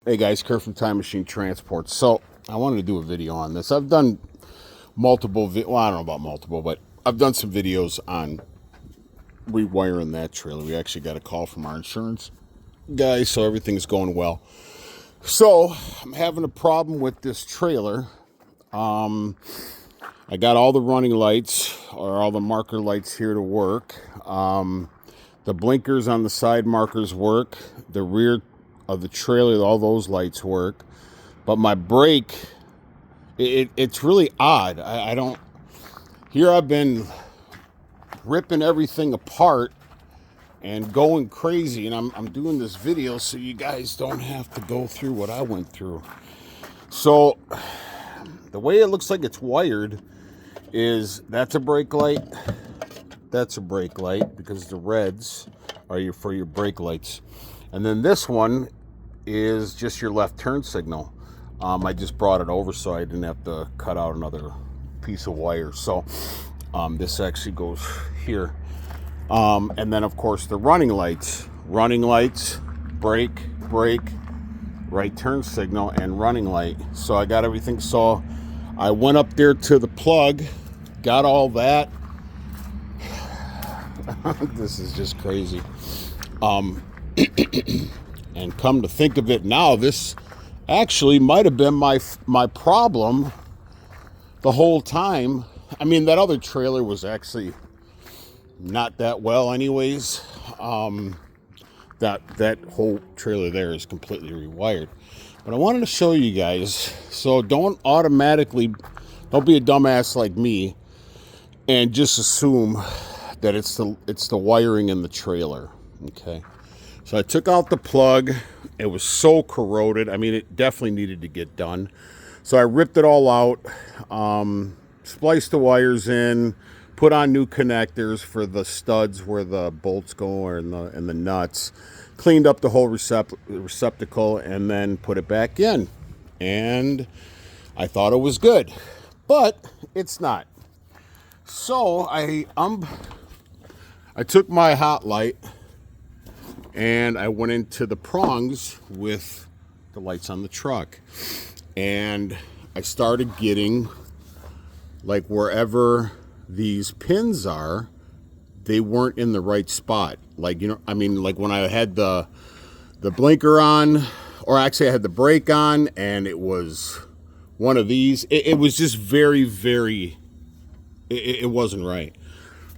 Hey guys, Kurt from Time Machine Transport. So I wanted to do a video on this. I've done multiple, well, I don't know about multiple, but I've done some videos on rewiring that trailer. We actually got a call from our insurance guys, so everything's going well. So I'm having a problem with this trailer. I got all the running lights, or all the marker lights here to work. The blinkers on the side markers work. The rear of the trailer, all those lights work. But my brake, it's really odd. I don't... Here I've been ripping everything apart and going crazy, and I'm doing this video so you guys don't have to go through what I went through. So the way it looks like it's wired is that's a brake light, that's a brake light, because the reds are for your brake lights, and then this one is just your left turn signal. I just brought it over so I didn't have to cut out another piece of wire. So this actually goes here. And then of course the running lights, brake, right turn signal, and running light. So I got everything. So I went up there to the plug, got all that. This is just crazy. And come to think of it now, this actually might have been my problem the whole time. I mean, that other trailer was actually not that well anyways. That whole trailer there is completely rewired. But I wanted to show you guys, so don't be a dumbass like me and just assume that it's the wiring in the trailer. Okay, so I took out the plug. It was so corroded. I mean, it definitely needed to get done. So I ripped it all out, spliced the wires in, put on new connectors for the studs where the bolts go, and the nuts, cleaned up the whole receptacle, and then put it back in. And I thought it was good, but it's not. So I took my hot light and I went into the prongs with the lights on the truck, and I started getting, like, wherever these pins are, they weren't in the right spot. Like, you know, I mean, like when I had the blinker on, or actually I had the brake on, and it was one of these, it was just very, it wasn't right.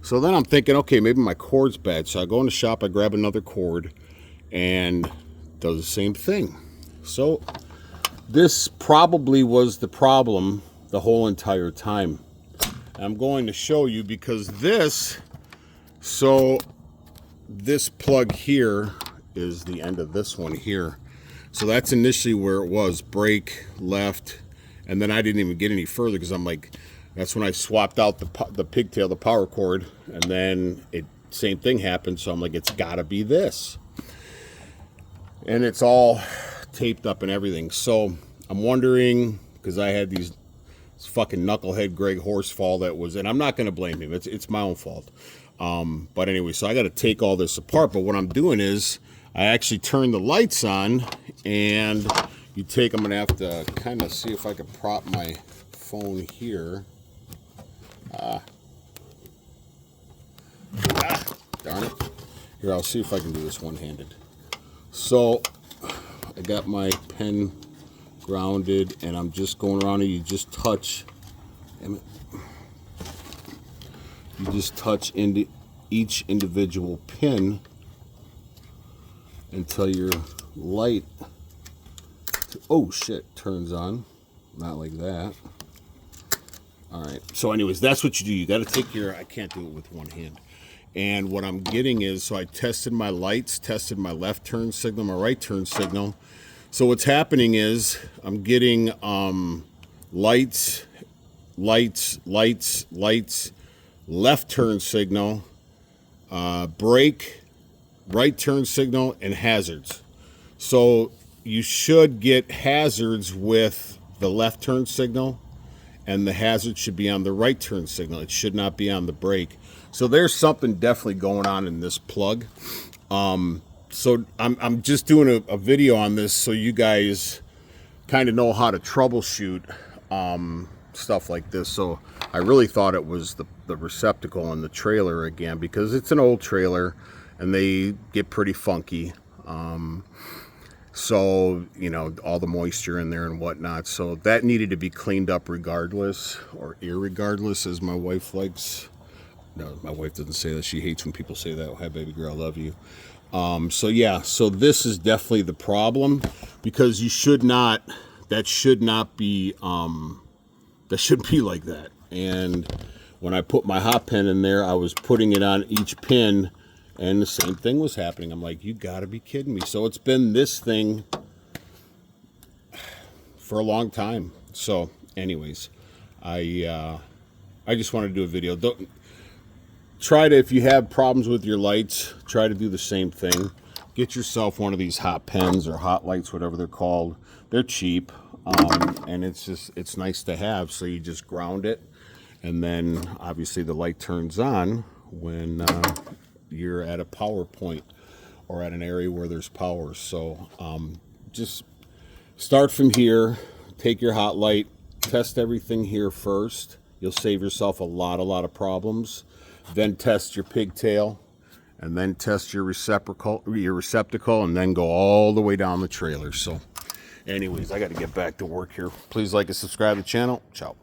So then I'm thinking, okay, maybe my cord's bad. So I go in the shop, I grab another cord, and does the same thing. So this probably was the problem the whole entire time. I'm going to show you, because this plug here is the end of this one here. So that's initially where it was, brake, left, and then I didn't even get any further because I'm like, that's when I swapped out the pigtail, the power cord, and then same thing happened. So I'm like, it's gotta be this. And it's all taped up and everything. So I'm wondering, because I had this fucking knucklehead Greg Horsfall that was, and I'm not going to blame him. It's my own fault. But anyway, so I got to take all this apart. But what I'm doing is I actually turn the lights on, and I'm going to have to kind of see if I can prop my phone here. Darn it. Here, I'll see if I can do this one-handed. So I got my pen grounded, and I'm just going around, and you just touch into each individual pin until your light, oh shit, turns on. Not like that. All right, so anyways, that's what you do. You got to take I can't do it with one hand. And what I'm getting is, so I tested my lights, tested my left turn signal, my right turn signal. So what's happening is I'm getting lights, left turn signal, brake, right turn signal, and hazards. So you should get hazards with the left turn signal, and the hazard should be on the right turn signal. It should not be on the brake. So there's something definitely going on in this plug. So I'm just doing a video on this so you guys kind of know how to troubleshoot stuff like this. So I really thought it was the receptacle in the trailer again, because it's an old trailer and they get pretty funky. So, you know, all the moisture in there and whatnot. So that needed to be cleaned up regardless, or irregardless, as my wife likes. No, my wife doesn't say that. She hates when people say that. Oh, hi, baby girl, I love you. So yeah, so this is definitely the problem, because you should not, that should not be, that shouldn't be like that. And when I put my hot pen in there, I was putting it on each pin, and the same thing was happening. I'm like, you gotta be kidding me. So it's been this thing for a long time. So anyways, I just wanted to do a video. Don't try to, if you have problems with your lights, try to do the same thing. Get yourself one of these hot pens or hot lights, whatever they're called. They're cheap, and it's nice to have. So you just ground it, and then obviously the light turns on when you're at a power point or at an area where there's power. So just start from here, take your hot light, test everything here first. You'll save yourself a lot of problems. Then test your pigtail, and then test your receptacle, and then go all the way down the trailer. So anyways, I got to get back to work here. Please like and subscribe to the channel. Ciao.